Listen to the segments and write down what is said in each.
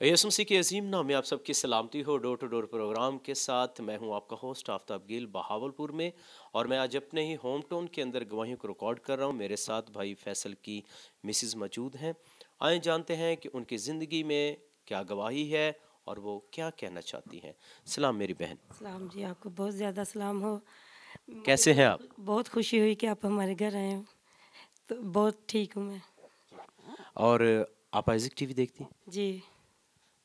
यसु मसीह के अजीम नाम में आप सबकी सलामती हो। डोर टू डोर प्रोग्राम के साथ मैं हूं आपका होस्ट आफ्ताब गिल बहावलपुर में, और मैं आज अपने ही होम टाउन के अंदर गवाहियों को रिकॉर्ड कर रहा हूं। मेरे साथ भाई फैसल की मिसेस मौजूद हैं। आए जानते हैं कि उनकी ज़िंदगी में क्या गवाही है और वो क्या कहना चाहती हैं। सलाम मेरी बहन। सलाम जी, आपको बहुत ज़्यादा सलाम हो। मुझे कैसे हैं आप? बहुत खुशी हुई कि आप हमारे घर आए हो। तो बहुत ठीक हूँ मैं। और आप आइज़िक टीवी देखती हैं? जी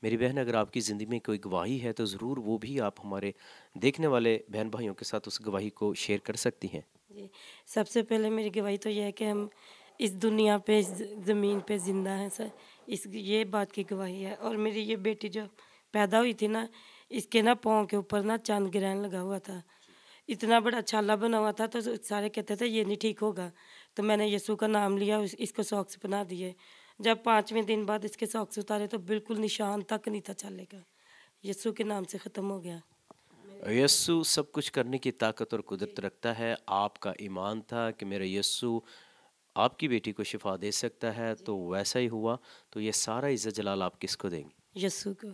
मेरी बहन, अगर आपकी ज़िंदगी में कोई गवाही है तो ज़रूर वो भी आप हमारे देखने वाले बहन भाइयों के साथ उस गवाही को शेयर कर सकती हैं। जी, सबसे पहले मेरी गवाही तो यह है कि हम इस दुनिया पे इस ज़मीन पे ज़िंदा हैं सर। इस ये बात की गवाही है। और मेरी ये बेटी जो पैदा हुई थी ना, इसके ना पाँव के ऊपर ना चांद ग्रहण लगा हुआ था। इतना बड़ा छाला बना हुआ था, तो सारे कहते थे ये नहीं ठीक होगा। तो मैंने यीशु का नाम लिया, इसको सॉक्स पहना दिए। जब 5वें दिन बाद इसके सॉक्स उतारे तो बिल्कुल निशान तक नहीं था छाले का। यीशु के नाम से ख़त्म हो गया। यस्सु सब कुछ करने की ताकत और कुदरत रखता है। आपका ईमान था कि मेरा यस्सु आपकी बेटी को शिफा दे सकता है, तो वैसा ही हुआ। तो ये सारा इज़्ज़त जलाल आप किसको देंगे? यीशु को।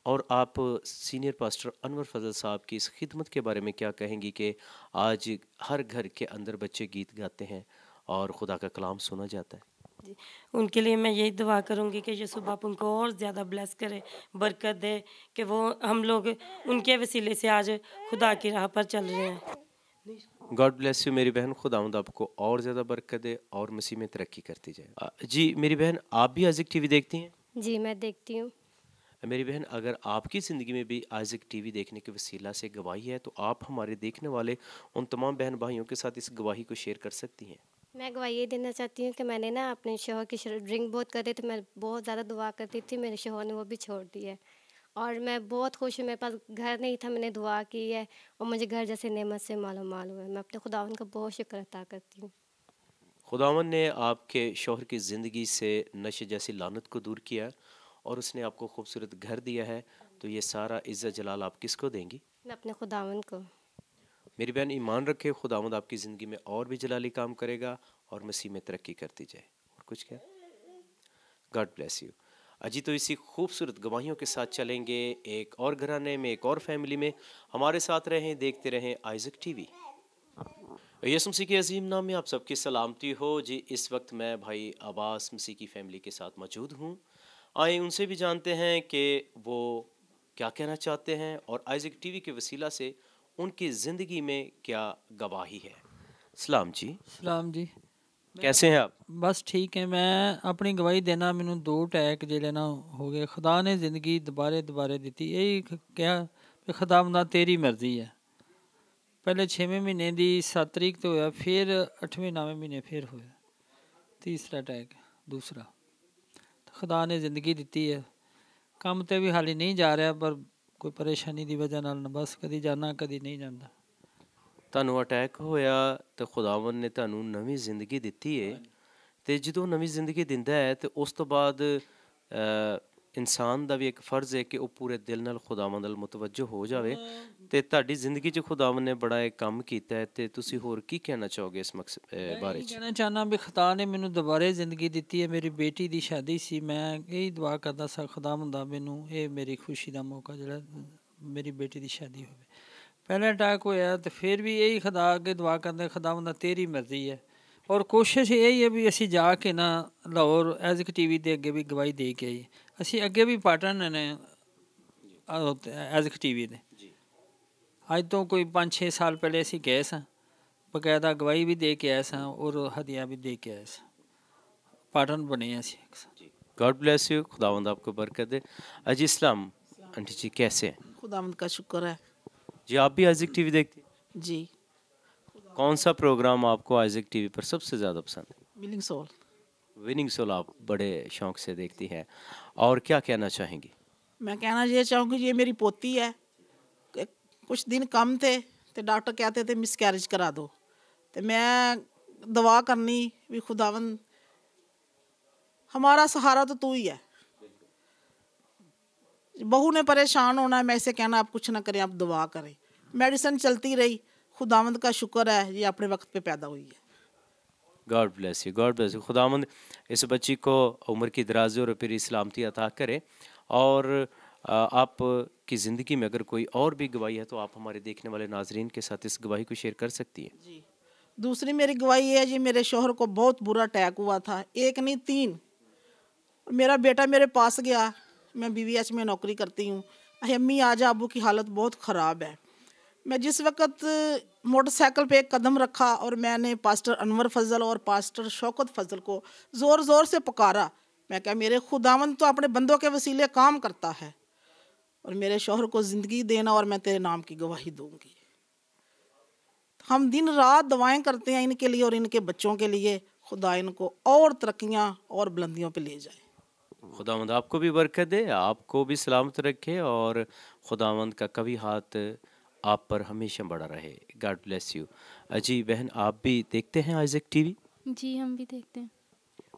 और आप सीनियर पास्टर अनवर फजल साहब की इस खिदमत के बारे में क्या कहेंगी कि आज हर घर के अंदर बच्चे गीत गाते हैं और खुदा का कलाम सुना जाता है? जी, उनके लिए मैं यही दुआ करूँगी कि यीशु बाप उनको और ज़्यादा ब्लेस करे, बरकत दे, कि वो हम लोग उनके वसीले से आज खुदा की राह पर चल रहे हैं। गॉड ब्लेस यू मेरी बहन। खुदावंद आपको और ज़्यादा बरकत दे और मसीह में तरक्की करती जाए। जी मेरी बहन, आप भी आइज़िक टीवी देखती हैं? जी, मैं देखती हूँ। मेरी बहन, अगर आपकी ज़िंदगी में भी आइज़िक टीवी देखने के वसीला से गवाही है तो आप हमारे देखने वाले उन तमाम बहन भाइयों के साथ इस गवाही को शेयर कर सकती हैं। मैं गवाही ये देना चाहती हूँ कि मैंने ना अपने शौहर की ड्रिंक बहुत करते थे, मैं बहुत ज़्यादा दुआ करती थी, मेरे शौहर ने वो भी छोड़ दी है। और मैं बहुत खुश हूँ, मेरे पास घर नहीं था, मैंने दुआ की है और मुझे घर जैसे नेमत से मालो माल हुआ है। मैं अपने खुदावंद का बहुत शुक्र अता करती हूँ। खुदावन ने आपके शौहर की ज़िंदगी से नशे जैसी लानत को दूर किया और उसने आपको खूबसूरत घर दिया है, तो ये सारा इज़्ज़त जलाल आप किसको देंगी? मैं अपने खुदावंद को। मेरी बहन, ईमान रखे, खुदावंद आपकी ज़िंदगी में और भी जलाली काम करेगा और मसीह में तरक्की करती जाए। और कुछ क्या? God bless you. अजी, तो इसी खूबसूरत गवाहियों के साथ चलेंगे एक और घराने में, एक और फैमिली में। हमारे साथ रहें, देखते रहें आइज़िक टीवी। यीशु मसीह के अजीम नाम में आप सबकी सलामती हो। जी, इस वक्त मैं भाई अब्बास मसीह की फैमिली के साथ मौजूद हूँ। आए उनसे भी जानते हैं कि वो क्या कहना चाहते हैं और आइज़िक टीवी के वसीला से उनकी ज़िंदगी में क्या गवाही है। सलाम जी, ਸਲਾਮ ਜੀ। ਮੈਂ कैसे हैं आप? ਬਸ ਠੀਕ ਹੈ। ਮੈਂ ਆਪਣੀ ਗਵਾਹੀ ਦੇਣਾ, ਮੈਨੂੰ 2 ਅਟੈਕ ਜਿਹੜੇ ਨਾ ਹੋ ਗਏ। ਖੁਦਾ ਨੇ ਜ਼ਿੰਦਗੀ ਦੁਬਾਰੇ ਦਿੱਤੀ। ਇਹ ਕਿਹਾ ਵੀ ਖੁਦਾਵੰਦਾ ਤੇਰੀ ਮਰਜ਼ੀ ਹੈ। ਪਹਿਲੇ 6ਵੇਂ ਮਹੀਨੇ ਦੀ 7 ਤਰੀਕ ਤੇ ਹੋਇਆ, ਫਿਰ 8ਵੇਂ 9ਵੇਂ ਮਹੀਨੇ ਫਿਰ ਹੋਇਆ ਤੀਸਰਾ ਅਟੈਕ, ਦੂਸਰਾ। ਖੁਦਾ ਨੇ ਜ਼ਿੰਦਗੀ ਦਿੱਤੀ ਹੈ। ਕੰਮ ਤੇ ਵੀ ਹਾਲੇ ਨਹੀਂ ਜਾ ਰਿਹਾ, ਪਰ ਕੋਈ ਪਰੇਸ਼ਾਨੀ ਦੀ ਵਜ੍ਹਾ ਨਾਲ ਬਸ ਕਦੀ ਜਾਣਾ ਕਦੀ ਨਹੀਂ ਜਾਂਦਾ। ਤੁਹਾਨੂੰ ਅਟੈਕ ਹੋਇਆ ਤੇ ਖੁਦਾਵੰਦ ਨੇ ਤੁਹਾਨੂੰ ਨਵੀਂ ਜ਼ਿੰਦਗੀ ਦਿੱਤੀ ਹੈ, ਤੇ ਜਦੋਂ ਨਵੀਂ ਜ਼ਿੰਦਗੀ ਦਿੰਦਾ ਹੈ ਤੇ ਉਸ ਤੋਂ ਬਾਅਦ ਇਨਸਾਨ ਦਾ ਵੀ ਇੱਕ ਫਰਜ਼ ਹੈ ਕਿ ਉਹ ਪੂਰੇ ਦਿਲ ਨਾਲ ਖੁਦਾਵੰਦ ਵੱਲ ਮੁਤਵੱਜਹ ਹੋ ਜਾਵੇ। ਤੇ ਤੁਹਾਡੀ ਜ਼ਿੰਦਗੀ 'ਚ ਖੁਦਾਵੰਦ ਨੇ ਬੜਾ ਇਹ ਕੰਮ ਕੀਤਾ ਹੈ, ਤੇ ਤੁਸੀਂ ਹੋਰ ਕੀ ਕਹਿਣਾ ਚਾਹੋਗੇ ਇਸ ਮਕਸਦ ਬਾਰੇ 'ਚ? ਕਹਿਣਾ ਚਾਹੁੰਦਾ ਵੀ ਖੁਦਾ ਨੇ ਮੈਨੂੰ ਦੁਬਾਰੇ ਜ਼ਿੰਦਗੀ ਦਿੱਤੀ ਹੈ। ਮੇਰੀ ਬੇਟੀ ਦੀ ਸ਼ਾਦੀ ਸੀ, ਮੈਂ ਇਹੀ ਦੁਆ ਕਰਦਾ ਸਾਂ ਖੁਦਾਵੰਦਾ ਮੈਨੂੰ ਇਹ ਮੇਰੀ ਖੁਸ਼ੀ ਦਾ ਮੌਕਾ ਜਿਹੜਾ ਮੇਰੀ ਬੇਟੀ ਦੀ ਸ਼ਾਦੀ ਹੋਵੇ। ਪਹਿਲਾ ਅਟੈਕ ਹੋਇਆ ਤੇ ਫਿਰ ਵੀ ਇਹੀ ਖੁਦਾ ਅੱਗੇ ਦੁਆ ਕਰਦੇ, ਖੁਦਾਵੰਦਾ ਤੇਰੀ ਮਰਜ਼ੀ ਹੈ। ਔਰ ਕੋਸ਼ਿਸ਼ ਇਹੀ ਹੈ ਵੀ ਅਸੀਂ ਜਾ ਕੇ ਨਾ ਲਾਹੌਰ ਐਜ਼ਿਕ ਟੀਵੀ ਦੇ ਅੱਗੇ ਵੀ ਗਵਾਹੀ ਦੇ ਕੇ ਆਈਏ। ਅਸੀਂ ਅੱਗੇ ਵੀ ਪਾਰਟਨਰ ਨੇ ਐਜ਼ਿਕ ਟੀਵੀ ਦੇ। ਅੱਜ ਤੋਂ ਕੋਈ 5-6 ਸਾਲ ਪਹਿਲੇ ਅਸੀਂ ਗਏ ਸਾਂ, ਬਕਾਇਦਾ ਗਵਾਹੀ ਵੀ ਦੇ ਕੇ ਆਏ ਸਾਂ ਔਰ ਹਦੀਆ भी दे के आए सां। पार्टनर बने हैं ਅਸੀਂ। गॉड ब्लेस यू, खुदावंद आपको बरकत दे। अजी इस्लाम आंटी जी, कैसे हैं? खुदावंद का शुक्र है जी, आप भी आइज़िक टीवी देखती हैं? जी। कौन सा प्रोग्राम आपको आइज़िक टीवी पर सबसे ज़्यादा पसंद है? Willing soul. विनिंग सोल आप बड़े शौक से देखती हैं, और क्या कहना चाहेंगी? मैं कहना ये चाहूँगी, ये मेरी पोती है। कुछ दिन कम थे तो डॉक्टर कहते थे मिसकैरेज करा दो, तो मैं दुआ करनी भी खुदावंद हमारा सहारा तो तू ही है। बहू ने परेशान होना है, मैं इसे कहना आप कुछ ना करें, आप दुआ करें। मेडिसिन चलती रही, खुदावंद का शुक्र है ये अपने वक्त पे पैदा हुई है। God bless you, God bless you. खुदावंद इस बच्ची को उम्र की दराज़ी और फिर सलामती अता करे। और आप की ज़िंदगी में अगर कोई और भी गवाही है तो आप हमारे देखने वाले नाजरीन के साथ इस गवाही को शेयर कर सकती हैं। जी, दूसरी मेरी गवाही है जी, मेरे शोहर को बहुत बुरा अटैक हुआ था, एक नहीं तीन। मेरा बेटा मेरे पास गया, मैं बीवीएच में नौकरी करती हूँ, अरे अम्मी आ जा, अबू की हालत बहुत ख़राब है। मैं जिस वक्त मोटरसाइकिल पे एक कदम रखा और मैंने पास्टर अनवर फजल और पास्टर शौकत फजल को ज़ोर ज़ोर से पुकारा। मैं क्या, मेरे खुदावंद तो अपने बंदों के वसीले काम करता है और मेरे शौहर को ज़िंदगी देना और मैं तेरे नाम की गवाही दूंगी। हम दिन रात दुआएं करते हैं इनके लिए और इनके बच्चों के लिए। खुदा इनको और तरक्कियां और बुलंदियों पे ले जाए। खुदावंद आपको भी बरकत दे, आपको भी सलामत रखे और खुदावंद का कभी हाथ आप पर हमेशा बड़ा रहे। God bless you. अजी बहन, आप भी देखते हैं आइजैक टीवी? जी हम भी देखते हैं।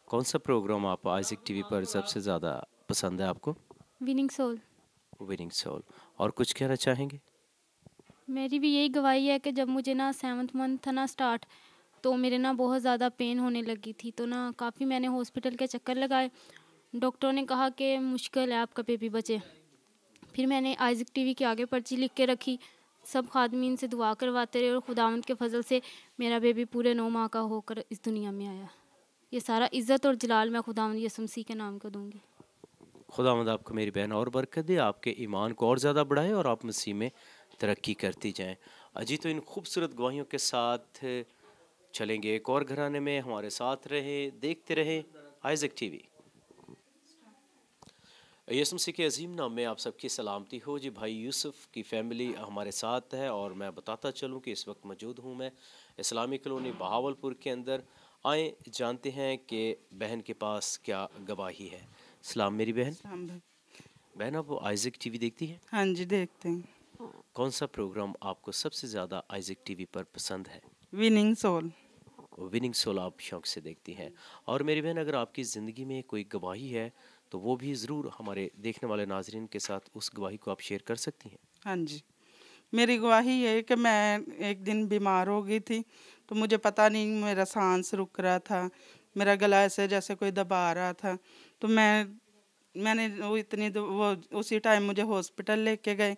कौन सा प्रोग्राम आप आइजैक टीवी पर सबसे ज़्यादा पसंद है आपको? Winning soul. Winning soul. और कुछ कहना चाहेंगे? मेरी भी यही गवाही है कि जब मुझे ना 7th मंथ था ना स्टार्ट, तो मेरे ना बहुत ज़्यादा पेन होने लगी थी, तो ना काफ़ी मैंने हॉस्पिटल के चक्कर लगाए। डॉक्टरों ने कहा कि मुश्किल है आपका बेबी बचे। फिर मैंने आइजैक टीवी के आगे पर्ची लिख के रखी, सब खादमीन से दुआ करवाते रहे और खुदावंद के फजल से मेरा बेबी पूरे 9 माह का होकर इस दुनिया में आया। ये सारा इज़्ज़त और जलाल मैं खुदावंद यीशु मसीह के नाम को दूंगी। खुदावंद आपको मेरी बहन और बरकत दे, आपके ईमान को और ज़्यादा बढ़ाए और आप मसीह में तरक्की करती जाएं। अजी तो इन खूबसूरत गवाहियों के साथ चलेंगे एक और घराने में। हमारे साथ रहे, देखते रहे आइजैक टीवी। यीशु मसीह के अजीम नाम में आप सबकी सलामती हो। जी भाई यूसुफ की फैमिली हमारे साथ है और मैं बताता चलूं कि इस वक्त मौजूद हूं मैं इस्लामी कॉलोनी बहावलपुर के अंदर। आए जानते हैं कि बहन के पास क्या गवाही है। सलाम मेरी बहन। हम भाई। बहन, आप आइजैक टीवी देखती हैं? हाँ जी, देखते हैं। कौन सा प्रोग्राम आपको सबसे ज़्यादा आइजैक टीवी पर पसंद है? Winning soul. विनिंग सोल आप शौक से देखती हैं। और मेरी बहन, अगर आपकी ज़िंदगी में कोई गवाही है तो वो भी ज़रूर हमारे देखने वाले नाजरीन के साथ उस गवाही को आप शेयर कर सकती हैं। हाँ जी, मेरी गवाही ये है कि मैं एक दिन बीमार हो गई थी, तो मुझे पता नहीं, मेरा सांस रुक रहा था, मेरा गला ऐसे जैसे कोई दबा रहा था। तो मैंने वो उसी टाइम मुझे हॉस्पिटल लेके गए।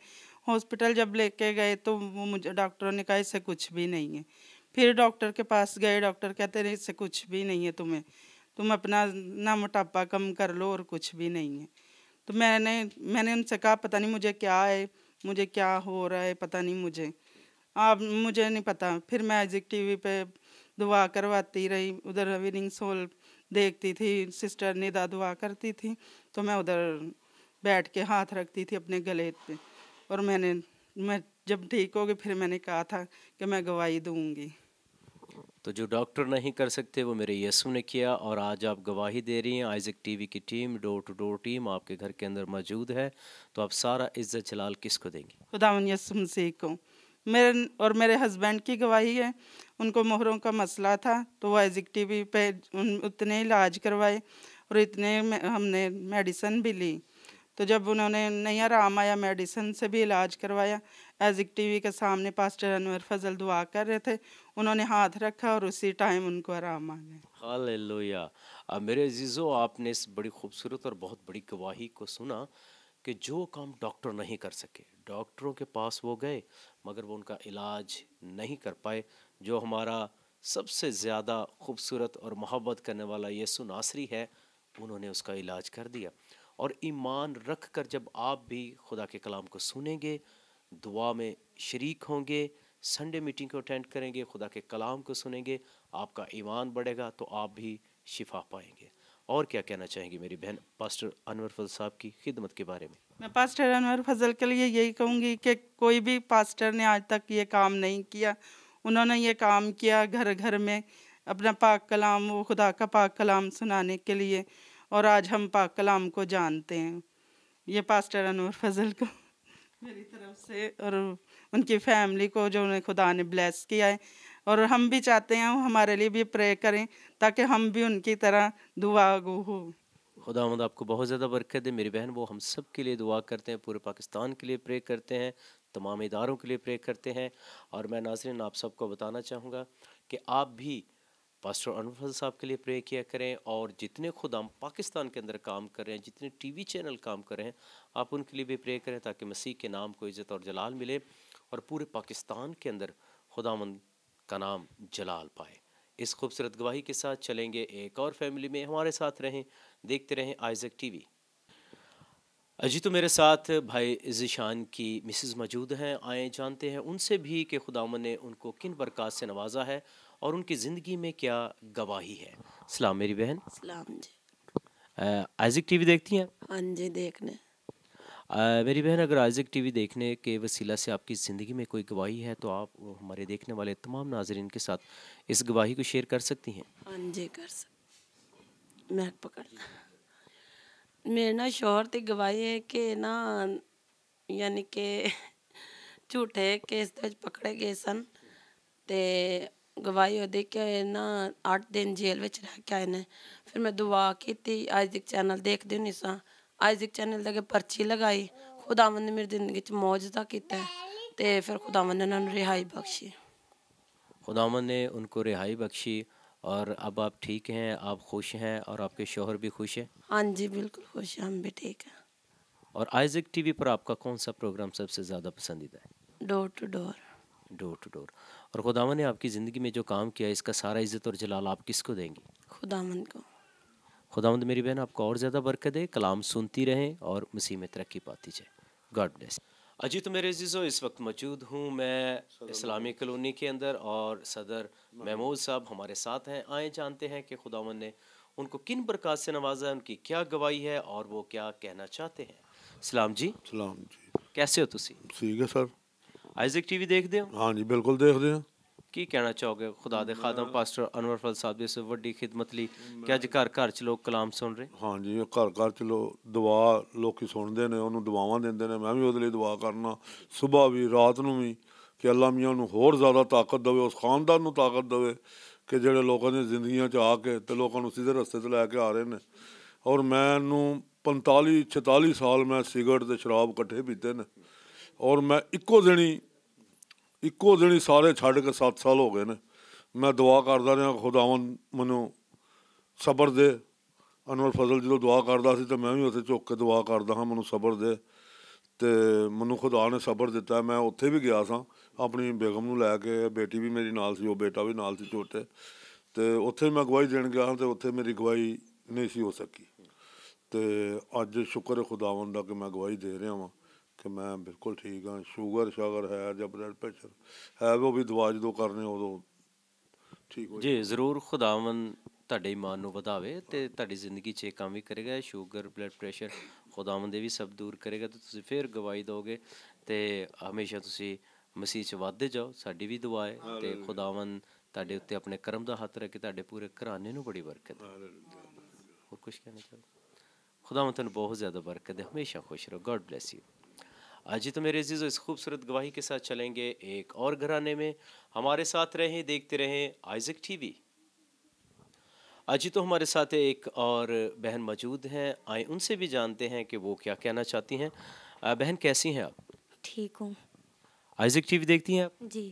हॉस्पिटल जब लेके गए तो वो मुझे डॉक्टरों ने कहा इससे कुछ भी नहीं है। फिर डॉक्टर के पास गए, डॉक्टर कहते रहे इससे कुछ भी नहीं है, तुम अपना ना मोटापा कम कर लो और कुछ भी नहीं है। तो मैंने उनसे कहा पता नहीं मुझे क्या है, मुझे क्या हो रहा है, पता नहीं मुझे नहीं पता। फिर मैं आइजैक टीवी पे दुआ करवाती रही, उधर विनिंग सोल देखती थी, सिस्टर निदा दुआ करती थी, तो मैं उधर बैठ के हाथ रखती थी अपने गले पे। और मैं जब ठीक हो गई फिर मैंने कहा था कि मैं गवाही दूंगी। तो जो डॉक्टर नहीं कर सकते वो मेरे यीशु ने किया और आज आप गवाही दे रही हैं। आइजैक टीवी की टीम, डोर टू डोर टीम आपके घर के अंदर मौजूद है। तो आप सारा इज्जत जलाल किसको देंगी? खुदावन यीशु मसीह को। मेरे हस्बैंड की गवाही है, उनको मोहरों का मसला था तो वो आइजैक टीवी पे उतने इलाज करवाए और इतने हमने मेडिसिन भी ली। तो जब उन्होंने नहीं आराम आया, मेडिसिन से भी इलाज करवाया। आइजैक टीवी के सामने पास्टर अनवर फजल दुआ कर रहे थे, उन्होंने हाथ रखा और उसी टाइम उनको आराम आ गया। हालेलुया। अब मेरे अजीज़ों, आपने इस बड़ी खूबसूरत और बहुत बड़ी गवाही को सुना कि जो काम डॉक्टर नहीं कर सके, डॉक्टरों के पास वो गए मगर वो उनका इलाज नहीं कर पाए। जो हमारा सबसे ज़्यादा खूबसूरत और मोहब्बत करने वाला यीशु नासरी है, उन्होंने उसका इलाज कर दिया। और ईमान रख कर जब आप भी खुदा के कलाम को सुनेंगे, दुआ में शरीक होंगे, संडे मीटिंग को अटेंड करेंगे, खुदा के कलाम को सुनेंगे, आपका ईमान बढ़ेगा तो आप भी शिफा पाएंगे। और क्या कहना चाहेंगी मेरी बहन पास्टर अनवर फजल साहब की खिदमत के बारे में? मैं पास्टर अनवर फजल के लिए यही कहूँगी कि कोई भी पास्टर ने आज तक ये काम नहीं किया। उन्होंने ये काम किया घर घर में अपना पाक कलाम, वो खुदा का पाक कलाम सुनाने के लिए, और आज हम पाक कलाम को जानते हैं। ये पास्टर अनवर फजल को मेरी तरफ से और उनकी फैमिली को जो उन्हें खुदा ने ब्लेस किया है, और हम भी चाहते हैं हमारे लिए भी प्रे करें ताकि हम भी उनकी तरह दुआ गो हो। खुदावंद आपको बहुत ज़्यादा बरकत दे मेरी बहन। वो हम सब के लिए दुआ करते हैं, पूरे पाकिस्तान के लिए प्रे करते हैं, तमाम इदारों के लिए प्रे करते हैं। और मैं नाज़रीन आप सबको बताना चाहूँगा कि आप भी पास्टर अनवर फजल साहब के लिए प्रे किया करें, और जितने खुदाम पाकिस्तान के अंदर काम कर रहे हैं, जितने टीवी चैनल काम कर रहे हैं, आप उनके लिए भी प्रे करें ताकि मसीह के नाम को इज़्ज़त और जलाल मिले और पूरे पाकिस्तान के अंदर खुदावंद का नाम जलाल पाए। इस खूबसूरत गवाही के साथ चलेंगे एक और फैमिली में। हमारे साथ रहें, देखते रहें आइज़क टीवी। अजी तो मेरे साथ भाई ज़िशान की मिसेस मौजूद हैं। आए जानते हैं उनसे भी कि खुदावंद ने उनको किन बरक़ात से नवाजा है और उनकी ज़िंदगी में क्या गवाही है। सलाम मेरी बहन। सलाम जी। आइज़क टीवी देखती हैं? हाँ जी, देखने। मेरी बहन, अगर आइज़क टीवी देखने के वसीला से आपकी ज़िंदगी में कोई गवाही है तो आप हमारे देखने वाले तमाम नाज़रीन के साथ इस गवाही को शेयर कर सकती हैं। हाँ जी, कर सकते। मैं पकड़ना मेरे ना शोहर की गवाही है कि ना यानी कि झूठे केस ਦੇ ਵਿੱਚ ਪਕੜੇ ਗਏ ਸਨ ਤੇ ਗਵਾਹੀ ਉਹਦੀ ਕਿ ਨਾ 8 ਦਿਨ ਜੇਲ੍ਹ ਵਿੱਚ ਰਹਿ ਕੇ ਆਏ ਨੇ। ਫਿਰ ਮੈਂ ਦੁਆ ਕੀਤੀ, ਆਈਜ਼ਿਕ ਚੈਨਲ ਦੇਖਦੀ ਹੁੰਦੀ ਸਾਂ, ਆਈਜ਼ਿਕ ਚੈਨਲ ਦੇ ਅੱਗੇ ਪਰਚੀ ਲਗਾਈ। ਖੁਦਾਵੰਦ ਨੇ ਮੇਰੀ ਜ਼ਿੰਦਗੀ 'ਚ ਮੌਜਜ਼ਾ ਕੀਤਾ ਤੇ ਫਿਰ ਖੁਦਾਵੰਦ ਨੇ ਉਹਨਾਂ ਨੂੰ ਰਿਹਾਈ ਬਖਸ਼ੀ। खुदावंद ने उनको रिहाई बख्शी और अब आप ठीक हैं, आप खुश हैं और आपके शौहर भी खुश हैं। हाँ जी, बिल्कुल खुश हैं, हम भी ठीक हैं। और आइज़क टीवी पर आपका कौन सा प्रोग्राम सबसे ज़्यादा पसंदीदा है? Door to door. Door to door. और खुदावंद ने आपकी ज़िंदगी में जो काम किया इसका सारा इज़्ज़त और जलाल आप किसको देंगी? खुदावंद को। खुदावंद मेरी बहन आपको और ज़्यादा बरकत दे, कलाम सुनती रहें और मसीह में तरक्की पाती जाए। God bless. अजी तो मेरे अजीज़ों, इस वक्त मौजूद हूँ मैं इस्लामी कॉलोनी के अंदर और सदर महमूद साहब हमारे साथ हैं। आए जानते हैं कि खुदावंद ने उनको किन बरक़ात से नवाजा है, उनकी क्या गवाही है और वो क्या कहना चाहते हैं। सलाम जी। ਸਲਾਮ ਜੀ। कैसे हो तुसी? ਠੀਕ ਹੈ ਸਰ। आइज़क टीवी देखते हो? हाँ जी, बिल्कुल देखते हैं। की कहना चाहोगे खुदा दे खादम पास्टर अनवर फजल साहब ਦੀ ਇਸ ਵੱਡੀ ਖਿਦਮਤ ਲਈ ਕਿ ਅੱਜ ਘਰ ਘਰ ਚ ਲੋਕ ਕਲਾਮ ਸੁਣ ਰਹੇ? ਹਾਂ ਜੀ, ਘਰ ਘਰ ਚ ਦੁਆ ਲੋਕੀ ਸੁਣਦੇ ਨੇ, ਉਹਨੂੰ ਦੁਆਵਾਂ ਦਿੰਦੇ ਨੇ। ਮੈਂ ਵੀ ਉਹਦੇ ਲਈ ਦੁਆ ਕਰਨਾ, ਸਵੇਰ ਵੀ ਰਾਤ ਨੂੰ ਵੀ, ਕਿ ਅੱਲਾ ਮੀਆਂ ਨੂੰ ਹੋਰ ਜ਼ਿਆਦਾ ਤਾਕਤ ਦੇਵੇ, ਉਸ ਖਾਨਦਾਨ ਨੂੰ ਤਾਕਤ ਦੇਵੇ ਕਿ ਜਿਹੜੇ ਲੋਕਾਂ ਦੀਆਂ ਜ਼ਿੰਦਗੀਆਂ 'ਚ ਆ ਕੇ ਤੇ ਲੋਕਾਂ ਨੂੰ ਸਿੱਧੇ ਰਸਤੇ 'ਤੇ ਲੈ ਕੇ ਆ ਰਹੇ ਨੇ। ਔਰ ਮੈਨੂੰ 45-46 ਸਾਲ ਮੈਂ ਸਿਗਰਟ ਤੇ ਸ਼ਰਾਬ ਇਕੱਠੇ ਪੀਤੇ ਨੇ, ਔਰ ਮੈਂ ਇੱਕੋ ਦਿਨ ਹੀ ਸਾਰੇ ਛੱਡ ਕੇ 7 ਸਾਲ ਹੋ ਗਏ ਨੇ। ਮੈਂ ਦੁਆ ਕਰਦਾ ਰਿਹਾ, ਖੁਦਾਵੰਦ ਮੈਨੂੰ ਸਬਰ ਦੇ। ਅਨਵਰ ਫਜ਼ਲ ਜਦੋਂ ਦੁਆ ਕਰਦਾ ਸੀ ਤਾਂ ਮੈਂ ਵੀ ਉੱਥੇ ਝੁੱਕ ਕੇ ਦੁਆ ਕਰਦਾ ਹਾਂ, ਮੈਨੂੰ ਸਬਰ ਦੇ। ਅਤੇ ਮੈਨੂੰ ਖੁਦਾ ਨੇ ਸਬਰ ਦਿੱਤਾ। ਮੈਂ ਉੱਥੇ ਵੀ ਗਿਆ ਸਾਂ ਆਪਣੀ ਬੇਗਮ ਨੂੰ ਲੈ ਕੇ, ਬੇਟੀ ਵੀ ਮੇਰੀ ਨਾਲ ਸੀ, ਉਹ ਬੇਟਾ ਵੀ ਨਾਲ ਸੀ ਛੋਟੇ। ਅਤੇ ਉੱਥੇ ਮੈਂ ਗਵਾਹੀ ਦੇਣ ਗਿਆ ਅਤੇ ਉੱਥੇ ਮੇਰੀ ਗਵਾਹੀ ਨਹੀਂ ਸੀ ਹੋ ਸਕੀ। ਅਤੇ ਅੱਜ ਸ਼ੁਕਰ ਹੈ ਖੁਦਾਵੰਦ ਦਾ ਕਿ ਮੈਂ ਗਵਾਹੀ ਦੇ ਰਿਹਾ ਵਾਂ ਕਿ ਮੈਂ ਬਿਲਕੁਲ ਠੀਕ ਹਾਂ। ਸ਼ੂਗਰ ਹੈ ਜਾਂ ਬਲੱਡ ਪ੍ਰੈਸ਼ਰ ਹੈ, ਉਹ ਵੀ ਦਵਾ ਜਦੋਂ ਕਰਨੇ ਉਦੋਂ ਠੀਕ ਹੋ ਜੀ ਜ਼ਰੂਰ ਖੁਦਾਵੰਦ ਤੁਹਾਡੇ ਈਮਾਨ ਨੂੰ ਵਧਾਵੇ ਤੇ ਤੁਹਾਡੀ ਜ਼ਿੰਦਗੀ 'ਚ ਇਹ ਕੰਮ ਵੀ ਕਰੇਗਾ। ਸ਼ੂਗਰ, ਬਲੱਡ ਪ੍ਰੈਸ਼ਰ ਖੁਦਾਵੰਦ ਇਹ ਵੀ ਸਭ ਦੂਰ ਕਰੇਗਾ ਤੇ ਤੁਸੀਂ ਫਿਰ ਗਵਾਹੀ ਦਿਓਗੇ ਤੇ ਹਮੇਸ਼ਾ ਤੁਸੀਂ ਮਸੀਹ 'ਚ ਵੱਧਦੇ ਜਾਓ। ਸਾਡੀ ਵੀ ਦੁਆ ਹੈ ਤੇ ਖੁਦਾਵੰਦ ਤੁਹਾਡੇ ਉੱਤੇ ਆਪਣੇ ਕਰਮ ਦਾ ਹੱਥ ਰੱਖੇ, ਤੁਹਾਡੇ ਪੂਰੇ ਘਰਾਣੇ ਨੂੰ ਬੜੀ ਬਰਕਤ ਹੈ। ਹੋਰ ਕੁਝ ਕਹਿਣਾ ਚਾਹੋ? खुदावंद ਤੁਹਾਨੂੰ बहुत ज़्यादा बरकत दे, हमेशा खुश रहो। God bless you. आज तो मेरे अजीज़ों, इस खूबसूरत गवाही के साथ चलेंगे एक और घराने में। हमारे साथ रहें, देखते रहें आइज़क टीवी। आज तो हमारे साथ एक और बहन मौजूद हैं। आए उनसे भी जानते हैं कि वो क्या कहना चाहती हैं। बहन कैसी हैं आप? ठीक हूँ। आइज़क टीवी देखती हैं आप? जी।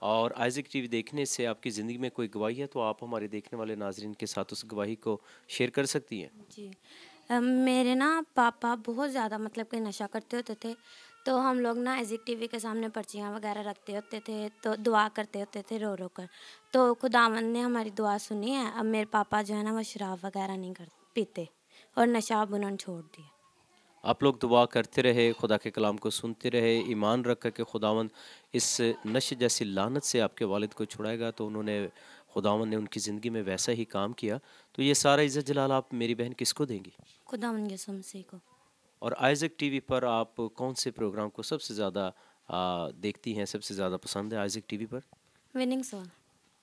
और आइज़क टीवी देखने से आपकी ज़िंदगी में कोई गवाही है तो आप हमारे देखने वाले नाजरीन के साथ उस गवाही को शेयर कर सकती हैं। जी। मेरे ना पापा बहुत ज़्यादा मतलब कि नशा करते होते थे, तो हम लोग ना आइज़क टीवी के सामने पर्चियाँ वगैरह रखते होते थे, तो दुआ करते होते थे रो रो कर। तो खुदावंद ने हमारी दुआ सुनी है। अब मेरे पापा जो है ना वो शराब वगैरह नहीं पीते और नशा अब उन्होंने छोड़ दिया। आप लोग दुआ करते रहे, खुदा के कलाम को सुनते रहे, ईमान रख कर के खुदावंद इस नशे जैसी लानत से आपके वालिद को छुड़ाएगा। तो उन्होंने खुदावंद ने उनकी ज़िंदगी में वैसा ही काम किया। तो ये सारा इज़्ज़त जलाल आप मेरी बहन किसको देंगी? खुदावंद यसुह मसीह को। और आइज़क टीवी पर आप कौन से प्रोग्राम को सबसे ज़्यादा देखती हैं, सबसे ज़्यादा पसंद है आइज़क टीवी पर? Winning soul.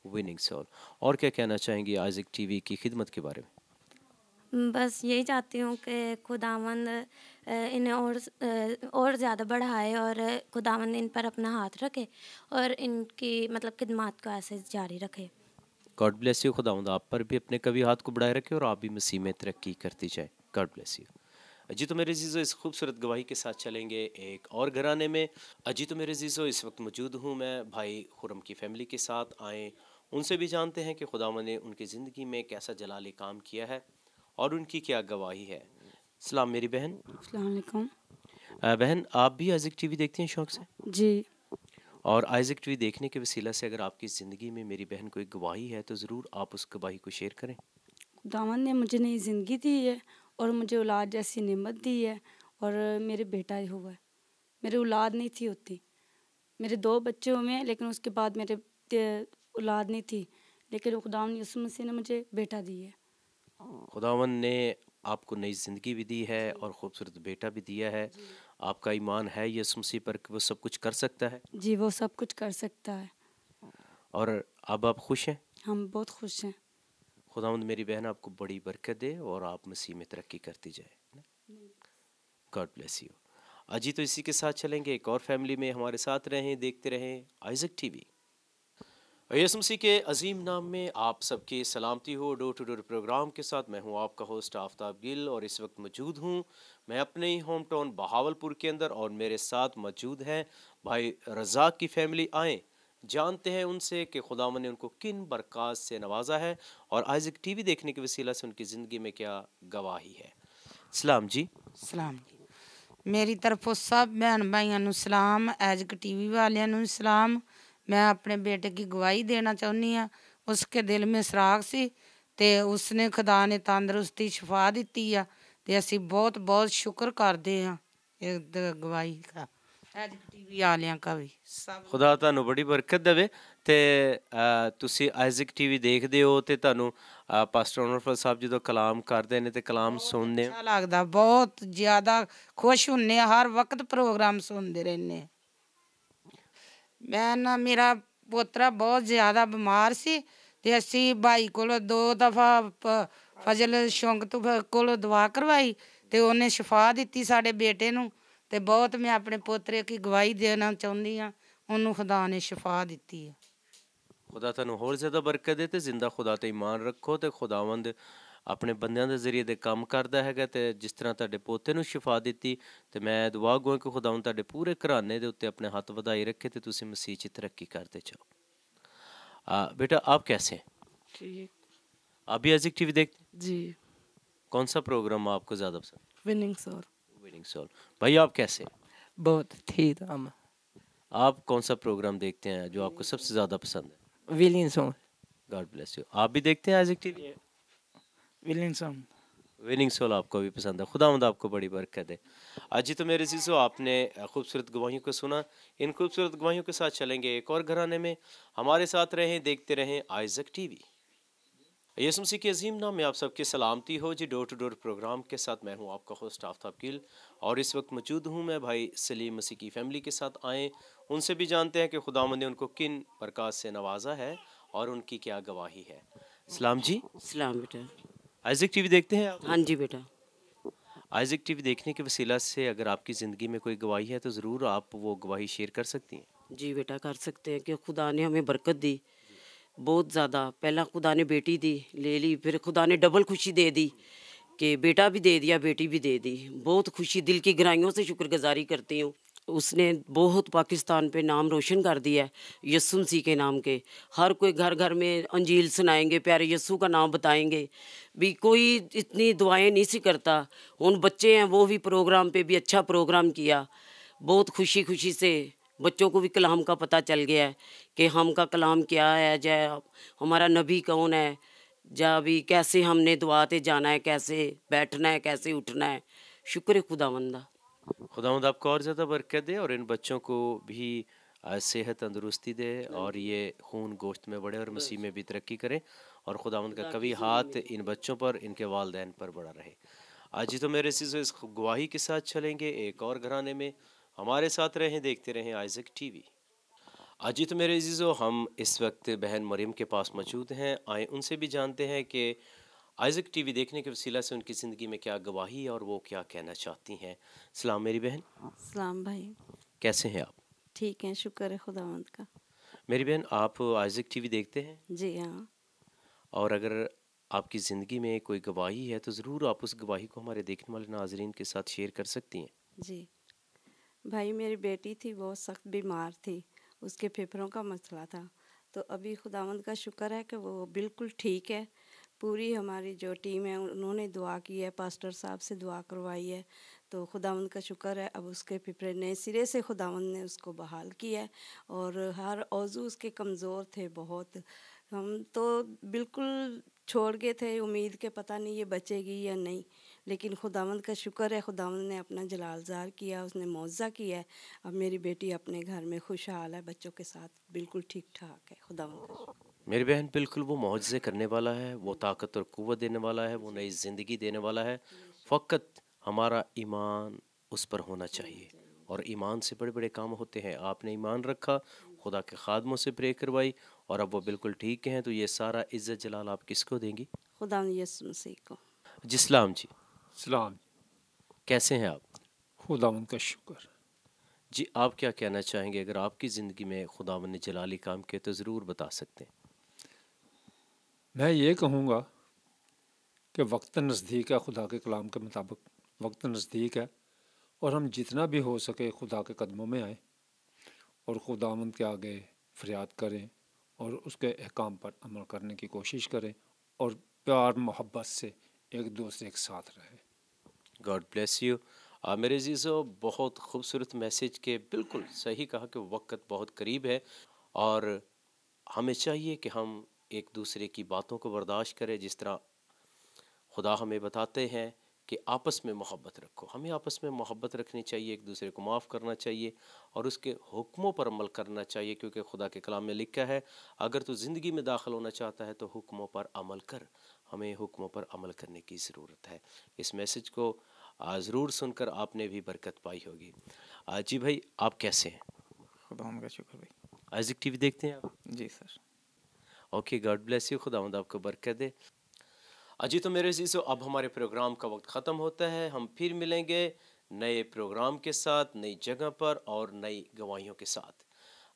Winning soul. और क्या कहना चाहेंगी आइज़क टीवी की खिदमत के बारे में? बस यही चाहती हूँ कि खुदावंद इन्हें और ज़्यादा बढ़ाए और खुदावंद इन पर अपना हाथ रखे और इनकी मतलब खिदमत को ऐसे जारी रखे। God bless you. खुदावंद आप पर भी अपने कभी हाथ को बढ़ाए रखे और आप भी मसीह में तरक्की करती जाए। God bless you. अजी तो मेरे अजीज़ों, इस खूबसूरत गवाही के साथ चलेंगे एक और घराने में। अजी तो मेरे अजीज़ों, इस वक्त मौजूद हूँ मैं भाई खुरम की फैमिली के साथ। आए उनसे भी जानते हैं कि खुदावंद ने उनकी ज़िंदगी में कैसा जलाली काम किया है और उनकी क्या गवाही है। सलाम मेरी बहन। अस्सलाम वालेकुम। बहन, आप भी आइज़िक टीवी देखती हैं शौक़ से? जी। और आइज़िक टीवी देखने के वसीला से अगर आपकी ज़िंदगी में मेरी बहन कोई गवाही है तो ज़रूर आप उस गवाही को शेयर करें। खुदावंद ने मुझे नई ज़िंदगी दी है और मुझे औलाद जैसी नेमत दी है और मेरे बेटा हुआ है। मेरी औलाद नहीं थी होती, मेरे 2 बच्चे हुए हैं लेकिन उसके बाद मेरे औलाद नहीं थी, लेकिन खुदावंद यीशु मसीह ने मुझे बेटा दी है। खुदावंद ने आपको नई ज़िंदगी भी दी है और ख़ूबसूरत बेटा भी दिया है। आपका ईमान है यीशु मसीह पर कि वो सब कुछ कर सकता है? जी, वो सब कुछ कर सकता है। और अब आप खुश हैं? हम बहुत खुश हैं। खुदावंद मेरी बहन आपको बड़ी बरकत दे और आप मसीह में तरक्की करती जाए। God bless you. अजी तो इसी के साथ चलेंगे, एक और फैमिली में हमारे साथ रहें, देखते रहें आइज़िक टीवी। यीशु मसीह के अजीम नाम में आप सबकी सलामती हो। डोर टू डोर प्रोग्राम के साथ मैं हूं आपका होस्ट आफ्ताब गिल और इस वक्त मौजूद हूं मैं अपने ही होम टाउन बहावलपुर के अंदर और मेरे साथ मौजूद हैं भाई रज़ाक की फैमिली। आए जानते हैं उनसे कि खुदावंद ने उनको किन बरक़ात से नवाजा है और आइज़िक टीवी देखने के वसीला से उनकी ज़िंदगी में क्या गवाही है। सलाम जी। सलाम जी। मेरी तरफों सब बहन भाइयों ਨੂੰ सलाम, आइज़िक टीवी वालिਆਂ ਨੂੰ सलाम। मैं अपने बेटे की गवाही देना चाहनी हाँ। उसके दिल में सराग सी ते उसने खुदा ने तंदरुस्ती शफा दी आ ते असी बहुत बहुत शुक्र करते हाँ गवाही का। आइज़िक टीवी वालिਆਂ का भी सब खुदा ਤੁਹਾਨੂੰ ਬੜੀ ਬਰਕਤ ਦੇਵੇ ਤੇ ਤੁਸੀਂ ਆਈਜ਼ਿਕ ਟੀਵੀ ਦੇਖਦੇ ਹੋ ਤੇ ਤੁਹਾਨੂੰ ਪਾਸਟਰ ਅਨਵਰ ਸਾਹਿਬ ਜਦੋਂ ਕਲਾਮ ਕਰਦੇ ਨੇ ਤੇ ਕਲਾਮ ਸੁਣਦੇ ਹੋ? अच्छा लगता, बहुत ज़्यादा खुश ਹੁੰਨੇ हर वक्त प्रोग्राम सुनते रहने। मैं ना मेरा पोतरा बहुत ज़्यादा बीमार सी ते असी भाई कोलों 2 दफ़ा फजल शौंकत कोलों दवा करवाई ते उन्हें शफा दी साडे बेटे नूं ते बहुत मैं अपने पोतरे की गवाही देना चाहुंदी हाँ, उन्होंने खुदा ने शफा दी है। खुदा ਤੁਹਾਨੂੰ ਹੋਰ ਜ਼ਿਆਦਾ ਬਰਕਤ ਦੇ ਤੇ ਜ਼ਿੰਦਾ ਖੁਦਾ ਤੇ ਈਮਾਨ ਰੱਖੋ ਤੇ ਖੁਦਾਵੰਦ ਆਪਣੇ ਬੰਦਿਆਂ ਦੇ ਜ਼ਰੀਏ ਦੇ ਕੰਮ ਕਰਦਾ ਹੈਗਾ ਤੇ ਜਿਸ ਤਰ੍ਹਾਂ ਤੁਹਾਡੇ ਪੋਤੇ ਨੂੰ ਸ਼ਿਫਾ ਦਿੱਤੀ ਤੇ ਮੈਂ ਦੁਆ ਗੋ ਕਿ ਖੁਦਾਵੰਦ ਤੁਹਾਡੇ ਪੂਰੇ ਘਰਾਨੇ ਦੇ ਉੱਤੇ ਆਪਣੇ ਹੱਥ ਵਧਾਈ ਰੱਖੇ ਤੇ ਤੁਸੀਂ ਮਸੀਹ 'ਚ ਤਰੱਕੀ ਕਰਦੇ ਜਾਓ। बेटा आप कैसे हैं? ठीक। आप भी आइज़िक टीवी देखते हैं? जी। कौन सा प्रोग्राम आपको ज़्यादा पसंद? Winning soul. Winning soul. भाई आप कैसे हैं? बहुत ठीक हम। आप कौन सा प्रोग्राम देखते हैं जो आपको सबसे ज़्यादा पसंद है? Winning soul. God bless you. आप भी देखते हैं Isaac TV? Winning soul. Winning soul आपको भी पसंद है। खुदावंद आपको बड़ी बरकत है। आज ही तो मेरे अज़ीज़ों आपने खूबसूरत गवाहियों को सुना। इन खूबसूरत गवाहियों के साथ चलेंगे एक और घराने में। हमारे साथ रहें, देखते रहें आइज़िक टीवी। यीशु मसीह के अजीम नाम में आप सबकी सलामती हो जी। डोर टू डोर प्रोग्राम के साथ मैं हूं आपका होस्ट आफ्ताब गिल और इस वक्त मौजूद हूं मैं भाई सलीम मसीह की फैमिली के साथ। आए उनसे भी जानते हैं कि खुदावंद ने उनको किन बरक़ात से नवाजा है और उनकी क्या गवाही है। सलाम जी। सलाम बेटा। आइज़िक टीवी देखते हैं आप? हाँ जी बेटा। आइज़िक टीवी देखने के वसीला से अगर आपकी ज़िंदगी में कोई गवाही है तो ज़रूर आप वो गवाही शेयर कर सकती हैं। जी बेटा कर सकते हैं कि खुदा ने हमें बरकत दी बहुत ज़्यादा। पहला खुदा ने बेटी दी ले ली, फिर खुदा ने डबल खुशी दे दी कि बेटा भी दे दिया बेटी भी दे दी। बहुत खुशी, दिल की गहराइयों से शुक्रगुजारी करती हूँ। उसने बहुत पाकिस्तान पे नाम रोशन कर दिया है यीशु मसीह के नाम के। हर कोई घर घर में अंजील सुनाएंगे, प्यारे यीशु का नाम बताएंगे। भी कोई इतनी दुआएं नहीं सी करता। उन बच्चे हैं वो भी प्रोग्राम पे भी अच्छा प्रोग्राम किया। बहुत खुशी खुशी से बच्चों को भी कलाम का पता चल गया है कि हम का कलाम क्या है, जय हमारा नबी कौन है, जा भी कैसे हमने दुआते जाना है, कैसे बैठना है, कैसे उठना है। शुक्र है खुदावंदा। खुदावंद आपको और ज़्यादा बरकत दे और इन बच्चों को भी सेहत तंदुरुस्ती दे और ये खून गोश्त में बढ़े और मसीह में भी तरक्की करें और खुदावंद का कभी हाथ इन बच्चों पर, इनके वालिदैन पर बड़ा रहे। आज ही तो मेरे इस गवाही के साथ चलेंगे एक और घराने में। हमारे साथ रहें, देखते रहें आइज़िक टीवी। आज ही तो मेरे अजीज़ों हम इस वक्त बहन मरियम के पास मौजूद हैं। आए उनसे भी जानते हैं कि आइज़िक टीवी देखने के वसीला से उनकी ज़िंदगी में क्या गवाही है और वो क्या कहना चाहती हैं। सलाम मेरी बहन। सलाम भाई। कैसे हैं आप? ठीक हैं, शुक्र है खुदावंद का। मेरी बहन आप आइज़िक टीवी देखते हैं? जी हाँ। और अगर आपकी ज़िंदगी में कोई गवाही है तो ज़रूर आप उस गवाही को हमारे देखने वाले नाजरीन के साथ शेयर कर सकती हैं। जी भाई, मेरी बेटी थी बहुत सख्त बीमार थी, उसके फेफड़ों का मसला था। तो तो अभी खुदावंद का शुक्र है कि वो बिल्कुल ठीक है। पूरी हमारी जो टीम है उन्होंने दुआ की है, पास्टर साहब से दुआ करवाई है, तो खुदावंद का शुक्र है। अब उसके फेफड़े नए सिरे से खुदावंद ने उसको बहाल किया है और हर औज़ू उसके कमज़ोर थे बहुत। हम तो बिल्कुल छोड़ गए थे उम्मीद के पता नहीं ये बचेगी या नहीं, लेकिन खुदावंद का शुक्र है, खुदावंद ने अपना जलाल ज़ाहिर किया, उसने मौज़ा किया है। अब मेरी बेटी अपने घर में खुशहाल है, बच्चों के साथ बिल्कुल ठीक ठाक है। खुदावंद का शुक्र। मेरी बहन, बिल्कुल वो मुआज़े करने वाला है, वो ताकत और क़ुव्वत देने वाला है, वो नई ज़िंदगी देने वाला है। फ़कत हमारा ईमान उस पर होना चाहिए, और ईमान से बड़े बड़े काम होते हैं। आपने ईमान रखा, खुदा के खादमों से प्रे करवाई, और अब वो बिल्कुल ठीक हैं, तो ये सारा इज़्ज़त जलाल आप किसको देंगी? खुदावंद यीशु मसीह को। जिस्लाम जी, सलाम। कैसे हैं आप? खुदावंद का शुक्र। जी, आप क्या कहना चाहेंगे? अगर आपकी ज़िंदगी में खुदावंद ने जलाली काम किए तो ज़रूर बता सकते हैं। मैं ये कहूँगा कि वक्त नज़दीक है, खुदा के कलाम के मुताबिक वक्त नज़दीक है, और हम जितना भी हो सके खुदा के कदमों में आएँ और खुदावंद के आगे फरियाद करें और उसके अहकाम पर अमल करने की कोशिश करें, और प्यार मोहब्बत से एक दूसरे के साथ रहें। God bless you. मेरे अजीज़ों, बहुत खूबसूरत मैसेज के बिल्कुल सही कहा कि वक्त बहुत करीब है, और हमें चाहिए कि हम एक दूसरे की बातों को बर्दाश्त करें। जिस तरह खुदा हमें बताते हैं कि आपस में मोहब्बत रखो, हमें आपस में मोहब्बत रखनी चाहिए, एक दूसरे को माफ़ करना चाहिए और उसके हुक्मों पर अमल करना चाहिए, क्योंकि खुदा के कलाम में लिखा है, अगर तू ज़िंदगी में दाखिल होना चाहता है तो हुक्मों पर अमल कर। हमें हुक्मों पर अमल करने की ज़रूरत है। इस मैसेज को ज़रूर सुनकर आपने भी बरकत पाई होगी। जी भाई, आप कैसे हैं? खुदावंद का शुक्र भाई। आइज़िक टीवी देखते हैं आप? जी sir. Okay, God bless you, खुदावंद आपको बरकत दे। अजी तो मेरे अजीज़ों, अब हमारे प्रोग्राम का वक्त ख़त्म होता है। हम फिर मिलेंगे नए प्रोग्राम के साथ, नई जगह पर और नई गवाहियों के साथ।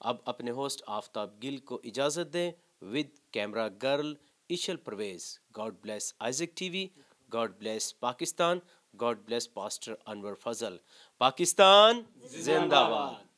अब अपने होस्ट आफ्ताब गिल को इजाज़त दें with camera girl Ishal Parvez. God bless Isaac TV, God bless Pakistan, God bless pastor Anwar Fazal. Pakistan जिंदाबाद।